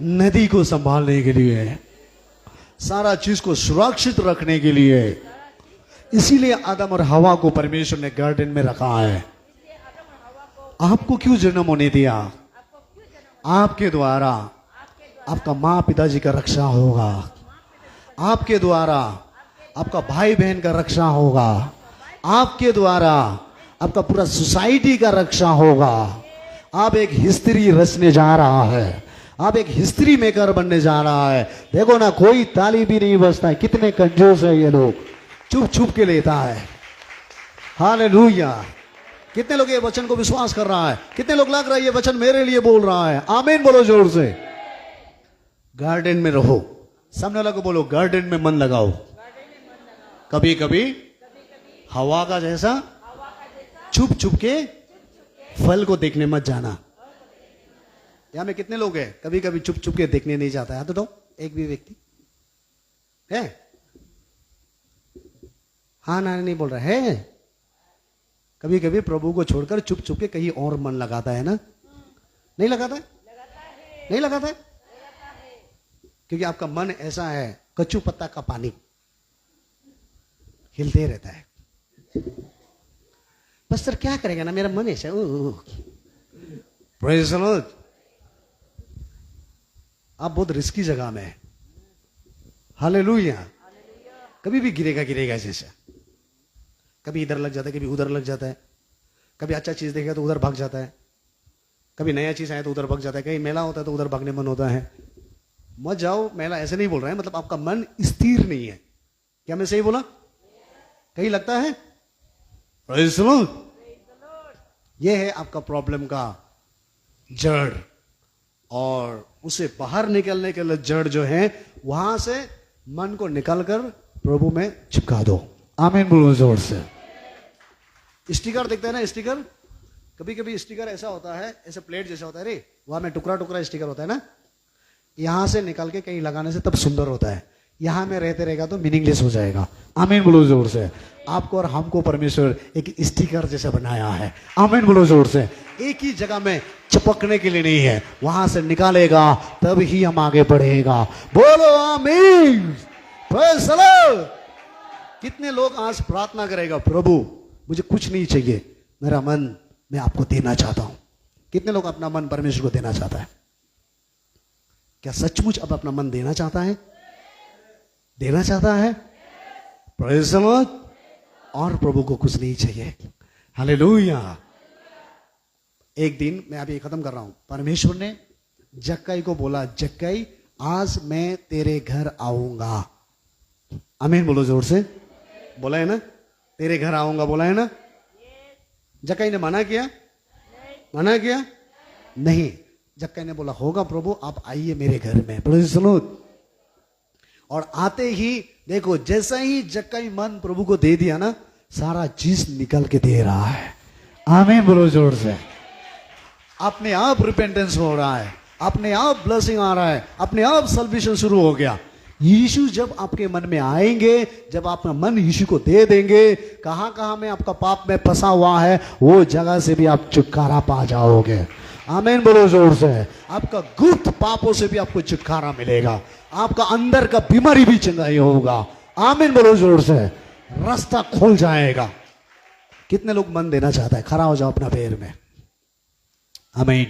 नदी को संभालने के लिए, सारा चीज को सुरक्षित रखने के लिए। इसीलिए आदम और हवा को परमेश्वर ने गार्डन में रखा है। आपको क्यों जन्म होने दिया? आपके द्वारा आपका माँ पिताजी का रक्षा होगा, आपके द्वारा आपका भाई बहन का रक्षा होगा, आपके द्वारा आपका पूरा सोसाइटी का रक्षा होगा। आप एक हिस्ट्री रचने जा रहा है, आप एक हिस्ट्री मेकर बनने जा रहा है। देखो ना, कोई ताली भी नहीं बजता है। कितने कंजूस है ये लोग, चुप चुप के लेता है। हालेलुया। कितने लोग ये वचन को विश्वास कर रहा है? कितने लोग लग रहा है ये वचन मेरे लिए बोल रहा है? आमीन बोलो जोर से। गार्डन में रहो। सामने वाला को बोलो, गार्डन में मन लगाओ। कभी कभी हवा का जैसा छुप छुप के फल को देखने मत जाना। यहां में कितने लोग हैं कभी कभी छुप छुप के देखने नहीं जाता है? तो एक भी व्यक्ति है? हाँ ना नहीं बोल रहा है। कभी कभी प्रभु को छोड़कर चुप चुप के कहीं और मन लगाता है ना? नहीं लगाता है? नहीं लगाता है? क्योंकि आपका मन ऐसा है, कच्चू पत्ता का पानी हिलते रहता है। बस सर क्या करेगा ना, मेरा मन ऐसा। Praise the Lord. आप बहुत रिस्की जगह में है। हालेलुया। कभी भी गिरेगा गिरेगा जैसे। कभी इधर लग जाता है, कभी उधर लग जाता है। कभी अच्छा चीज देखेगा तो उधर भाग जाता है, कभी नया चीज आया तो उधर भाग जाता है। कहीं मेला होता है तो उधर भागने मन होता है। मत जाओ मेला, ऐसे नहीं बोल रहे हैं, मतलब आपका मन स्थिर नहीं है। क्या मैं सही बोला? कहीं लगता है? Praise the Lord. यह है आपका प्रॉब्लम का जड़, और उसे बाहर निकलने के लिए जड़ जो है, वहां से मन को निकालकर प्रभु में चिपका दो। आमीन बोलो जोर से। स्टिकर देखते हैं ना, स्टिकर। कभी कभी स्टिकर ऐसा होता है, ऐसे प्लेट जैसा होता है रे, वहां में टुकड़ा टुकड़ा स्टिकर होता है ना, यहां से निकाल के कहीं लगाने से तब सुंदर होता है। यहां में रहते रहेगा तो मीनिंगलेस हो जाएगा। आमीन बोलो जोर से। आपको और हमको परमेश्वर एक स्टिकर जैसा बनाया है। आमीन बोलो जोर से। एक ही जगह में चिपकने के लिए नहीं है, वहां से निकालेगा तब ही हम आगे बढ़ेगा। बोलो आमीन। Praise the Lord. कितने लोग आज प्रार्थना करेगा, प्रभु मुझे कुछ नहीं चाहिए, मेरा मन मैं आपको देना चाहता हूं। कितने लोग अपना मन परमेश्वर को देना चाहता है? क्या सचमुच अब अपना मन देना चाहता है? देना चाहता है? Praise the Lord. और प्रभु को कुछ नहीं चाहिए। हालेलुया। एक दिन, मैं अभी खत्म कर रहा हूं, परमेश्वर ने जक्कई को बोला, जक्कई आज मैं तेरे घर आऊंगा। आमीन बोलो जोर से। बोला है ना, तेरे घर आऊंगा, बोला है ना। जक्कई ने मना किया? मना किया नहीं। जक्कई ने बोला, होगा प्रभु, आप आइए मेरे घर में। Praise the Lord. और आते ही देखो, जैसा ही जक्कई मन प्रभु को दे दिया ना, सारा चीज निकल के दे रहा है। आमीन बोलो जोर से। अपने आप रिपेंटेंस हो रहा है, अपने आप ब्लेसिंग आ रहा है, अपने आप सल्वेशन शुरू हो गया। यीशु जब आपके मन में आएंगे, जब आपका मन यीशु को दे देंगे, कहां कहां में आपका पाप में फंसा हुआ है, वो जगह से भी आप छुटकारा पा जाओगे। आमीन बोलो जोर से। आपका गुप्त पापों से भी आपको छुटकारा मिलेगा, आपका अंदर का बीमारी भी चंगाई होगा। आमीन बोलो जोर से। रास्ता खुल जाएगा। कितने लोग मन देना चाहता है? खड़ा हो जाओ अपना पैर में। आमीन।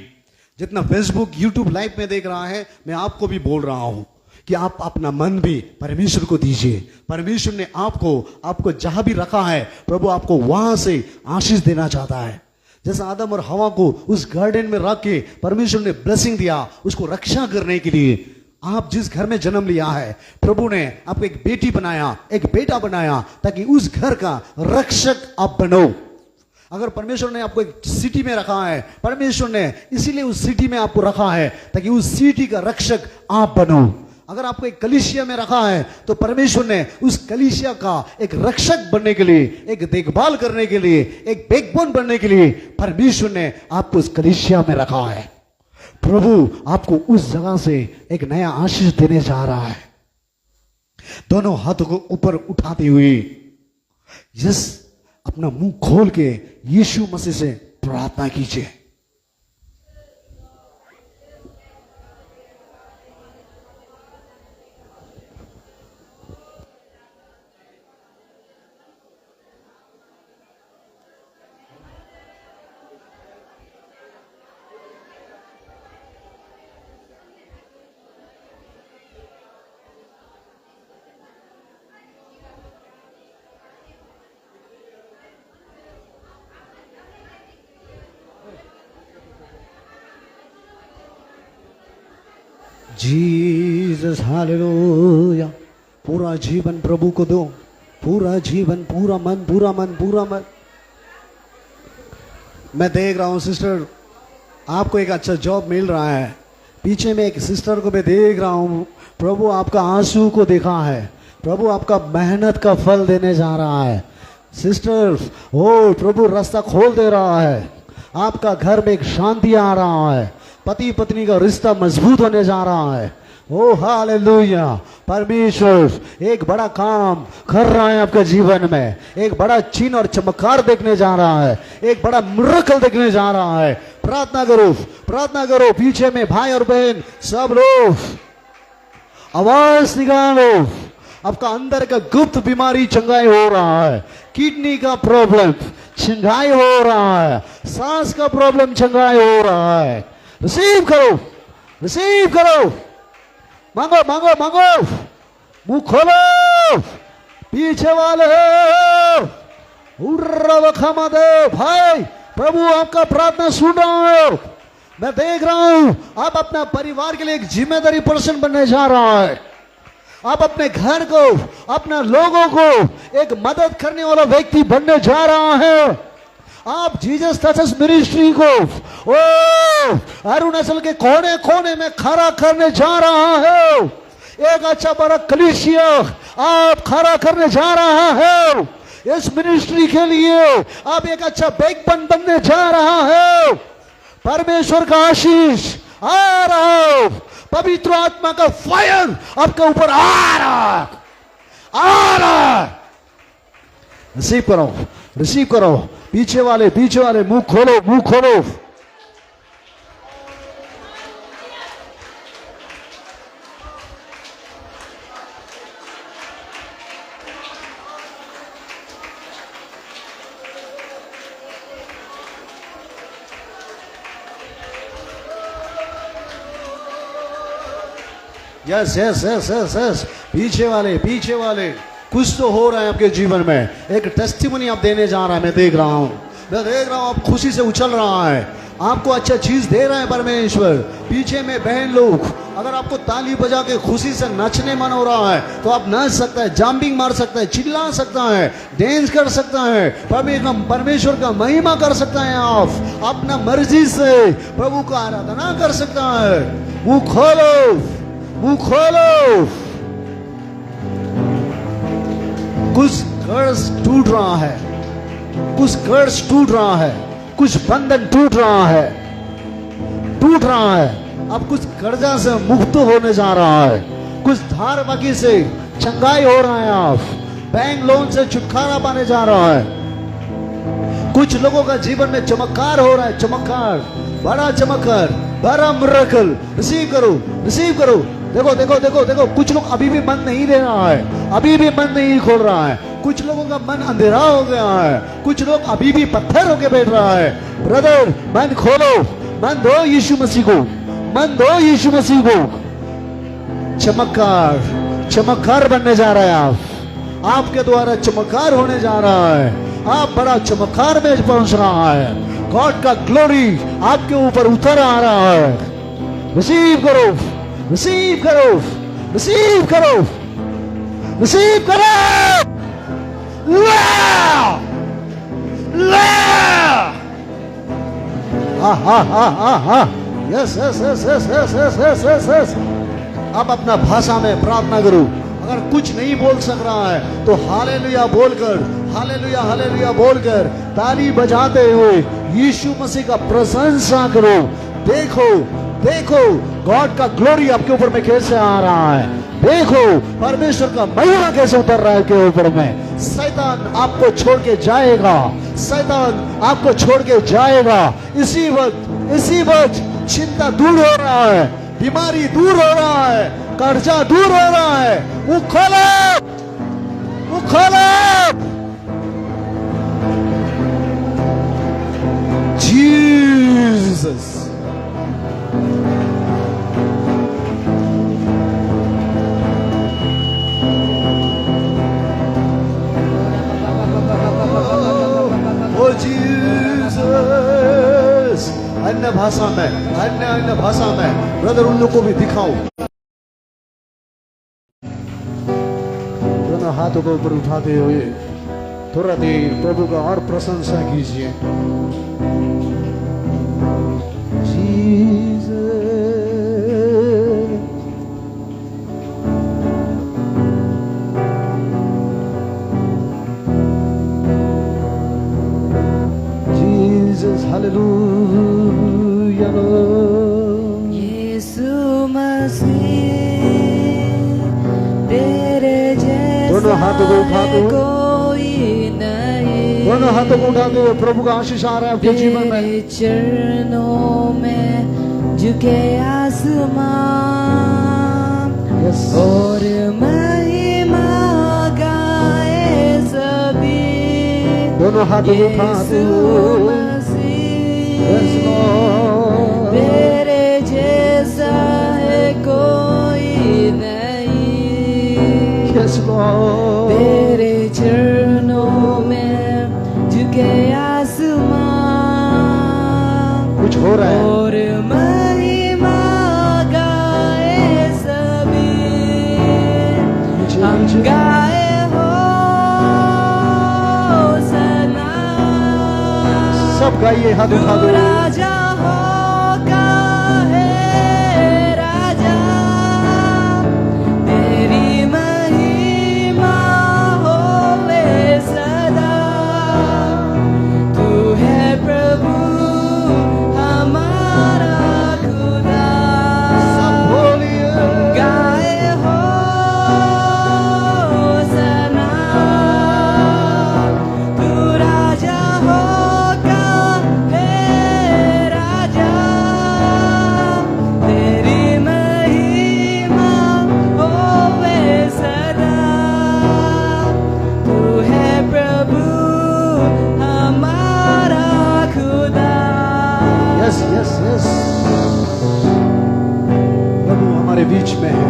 जितना फेसबुक यूट्यूब लाइव में देख रहा है, मैं आपको भी बोल रहा हूं कि आप अपना मन भी परमेश्वर को दीजिए। परमेश्वर ने आपको जहां भी रखा है, प्रभु आपको वहां से आशीष देना चाहता है। जैसा आदम और हवा को उस गार्डन में रख के परमेश्वर ने ब्लेसिंग दिया, उसको रक्षा करने के लिए। आप जिस घर में जन्म लिया है, प्रभु ने आपको एक बेटी बनाया, एक बेटा बनाया, ताकि उस घर का रक्षक आप बनो। अगर परमेश्वर ने आपको एक सिटी में रखा है, परमेश्वर ने इसीलिए उस सिटी में आपको रखा है ताकि उस सिटी का रक्षक आप बनो। अगर आपको एक कलीसिया में रखा है तो परमेश्वर ने उस कलीसिया का एक रक्षक बनने के लिए, एक देखभाल करने के लिए, एक बैकबोन बनने के लिए परमेश्वर ने आपको उस कलीसिया में रखा है। प्रभु आपको उस जगह से एक नया आशीष देने जा रहा है। दोनों हाथों को ऊपर उठाते हुए अपना मुंह खोल के यीशु मसीह से प्रार्थना कीजिए। Jesus hallelujah. पूरा जीवन प्रभु को दो, पूरा जीवन, पूरा मन, पूरा मन, पूरा मन। मैं देख रहा हूं सिस्टर, आपको एक अच्छा जॉब मिल रहा है। पीछे में एक सिस्टर को मैं देख रहा हूं, प्रभु आपका आंसू को देखा है, प्रभु आपका मेहनत का फल देने जा रहा है। सिस्टर, ओ प्रभु रास्ता खोल दे रहा है, आपका घर में एक शांति आ रहा है, पति पत्नी का रिश्ता मजबूत होने जा रहा है। ओ हालेलुया। परमेश्वर एक बड़ा काम कर रहा है आपके जीवन में, एक बड़ा चिन्ह और चमत्कार देखने जा रहा है, एक बड़ा मिरेकल देखने जा रहा है। प्रार्थना करो, प्रार्थना करो। पीछे में भाई और बहन सब लोग आवाज निकालो। आपका अंदर का गुप्त बीमारी चंगाई हो रहा है, किडनी का प्रॉब्लम चंगाई हो रहा है, सांस का प्रॉब्लम चंगाई हो रहा है। रिसीव करो, रिसीव करो। मांगो मांगो मांगो, मुंह खोलो। पीछे वाले दे भाई, प्रभु आपका प्रार्थना सुन रहा है। मैं देख रहा हूं आप अपना परिवार के लिए एक जिम्मेदारी पर्सन बनने जा रहा है। आप अपने घर को, अपना लोगों को एक मदद करने वाला व्यक्ति बनने जा रहा है। आप जीसस टचेस मिनिस्ट्री को ओ अरुणाचल के कोने कोने में खड़ा करने जा रहा है। एक अच्छा बड़ा कलीसिया आप खड़ा करने जा रहा है। इस मिनिस्ट्री के लिए आप एक अच्छा बैकबोन बनने जा रहा है। परमेश्वर का आशीष आ रहा है, पवित्र आत्मा का फायर आपके ऊपर आ रहा। रिसीव करो, रिसीव करो। पीछे वाले मुंह खोलो, मुंह खोलो। Yes yes yes yes yes. पीछे वाले कुछ तो हो रहा है आपके जीवन में, एक टेस्टिमनी आप देने जा रहा है। मैं देख रहा हूं आप खुशी से उछल रहा है, आपको अच्छा चीज दे रहा है परमेश्वर। पीछे में बहन लोग, अगर आपको ताली बजा के खुशी से नचने मन हो रहा है तो आप नाच सकता है, जंपिंग मार सकता है, चिल्ला सकता है, डांस कर सकता है, परमेश्वर का महिमा कर सकता है। आप अपना मर्जी से प्रभु का आराधना कर सकता है। मुंह खोलो, मुंह खोलो। कुछ कर्ज टूट रहा है, कुछ कर्ज टूट रहा है, कुछ बंधन टूट रहा है। अब कुछ कर्जा से मुक्त होने जा रहा है, कुछ धार बाकी से चंगाई हो रहा है। आप बैंक लोन से छुटकारा पाने जा रहा है। कुछ लोगों का जीवन में चमत्कार हो रहा है, चमत्कार, बड़ा चमत्कार, बड़ा मिरेकल। रिसीव करो, रिसीव करो। देखो देखो देखो देखो, कुछ लोग अभी भी मन नहीं दे रहा है, अभी भी मन नहीं खोल रहा है। कुछ लोगों का मन अंधेरा हो गया है, कुछ लोग अभी भी पत्थर होके बैठ रहा है। ब्रदर, मन खोलो, मन दो यीशु मसीह को, मन दो यीशु मसीह को। चमत्कार, चमत्कार बनने जा रहा है। आपके द्वारा चमत्कार होने जा रहा है। आप बड़ा चमत्कार में पहुंच रहा है। गॉड का ग्लोरी आपके ऊपर उतर आ रहा है। रिसीव करो, रिसीव करो, रिसीव करो, रिसीव करो। Yes yes yes yes yes yes yes yes yes. अब अपना भाषा में प्रार्थना करो। अगर कुछ नहीं बोल सक रहा है तो हालेलुया बोलकर, हालेलुया हालेलुया बोलकर ताली बजाते हुए यीशु मसीह का प्रशंसा करो। देखो देखो गॉड का ग्लोरी आपके ऊपर में कैसे आ रहा है। देखो परमेश्वर का महिमा कैसे उतर रहा है के ऊपर में। शैतान आपको छोड़ के जाएगा, शैतान आपको छोड़ के जाएगा। इसी वक्त चिंता दूर हो रहा है, बीमारी दूर हो रहा है, कर्जा दूर हो रहा है। मुंह खोलो, मुंह खोलो। Jesus Jesus. अन्य भाषा में, अन्य भाषा में ब्रदर उन लोग को भी दिखाओ। दोनों हाथों को ऊपर उठाते हुए थोड़ा देर प्रभु का और प्रशंसा कीजिए। Jesus, hallelujah, Lord. यीशु मसीह तेरे दोनों हाथों को जैसा उठाते हुए, कोई नहीं। दोनों हाथों को उठाते हुए प्रभु का आशीष आ रहा है आपके जीवन में। तेरे चरणों में झुके आसमान Yes. और महिमा गाए सभी। दोनों हाथों को उठाते यीशु हुए, मसीह Yes, Lord. तेरे जैसा है कोई नहीं। Yes, Lord. तेरे चरणों में झुके आसमान कुछ हो रहा है। और महिमा गाए सभी। हम गाए होसना। सब गाइए, हाथ उठा तू दो। राजा होगा है राजा। तेरी महिमा होवे सदा। तू है प्रभु हमारा खुदा। सब बोलिए। गाए होसना। तू राजा होगा है राजा। तेरी महिमा होवे सदा। तू है प्रभु हमारा खुदा। Yes yes yes. प्रभु हमारे बीच में है।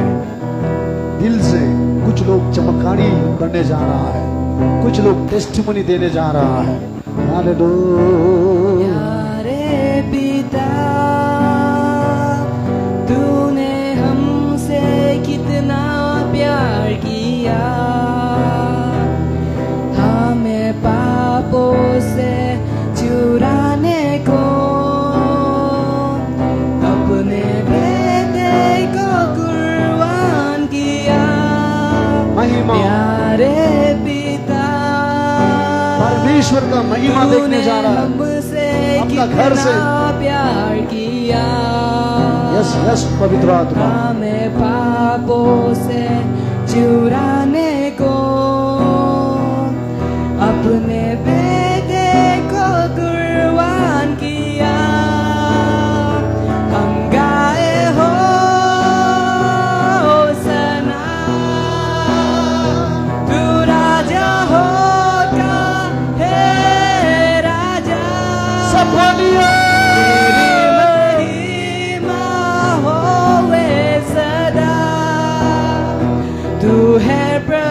दिल से कुछ लोग चमत्कारी करने जा रहा है, कुछ लोग टेस्टिमनी देने जा रहा है। हालेलुया। प्यारे पिता तूने हमसे कितना प्यार किया। हमें पापों से चुराने को अपने बेटे को कुर्बान किया। महिमा। प्यारे पिता परमेश्वर का महिमा देखने जा रहा है। हमसे अपना घर से। कितना प्यार किया। यस यस पवित्र आत्मा। हमें पापों से चुराने को अपने बेटे को कुर्बान किया। हम गाए होसना। तू राजा होगा है राजा। सब बोलिए। तेरी महिमा होवे सदा। तू है प्रभु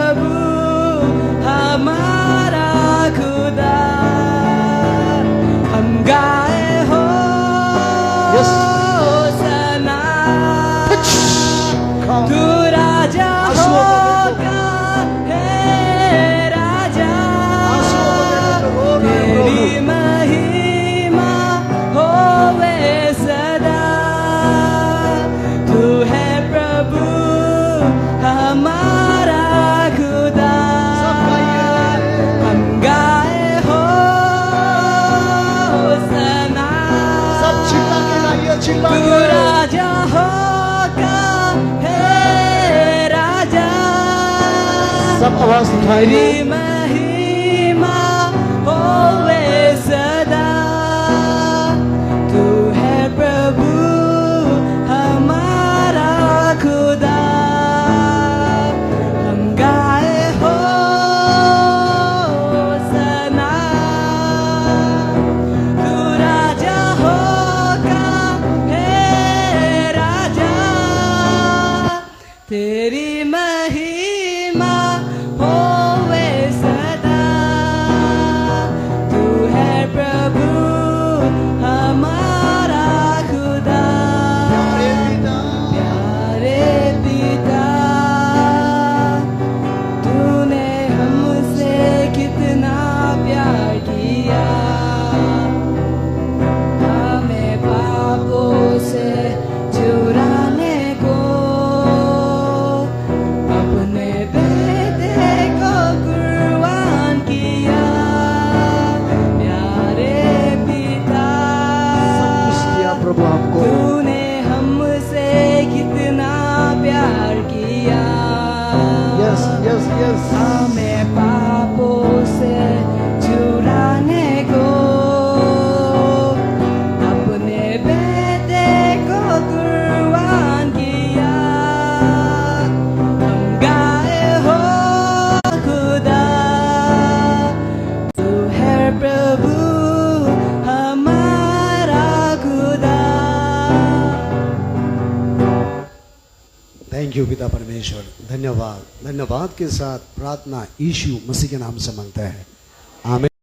चिल्ला तू के राजा होगा हे राजा सब आवाज उठाइए तेरी महिमा होवे सदा तू है प्रभु हमारा खुदा हम गाए हो सना तू राजा होगा हे राजा तेरी महिमा होवे सदा तू है प्रभु हमारा खुदा प्यारे पिता तूने हमसे कितना प्यार किया हमें पापों से चुराने को अपने बेटे को कुर्बान किया प्यारे पिता कुछ किया प्रभु आपको तूने हमसे कितना प्यार किया यस यस यस हमें पापों से चुराने को अपने बेटे को कुर्बान किया हम गाए हो खुदा तू है प्रभु हमारा खुदा थैंक यू पिता परमेश्वर धन्यवाद धन्यवाद के साथ प्रार्थना यीशु मसीह के नाम से मांगते हैं आमीन।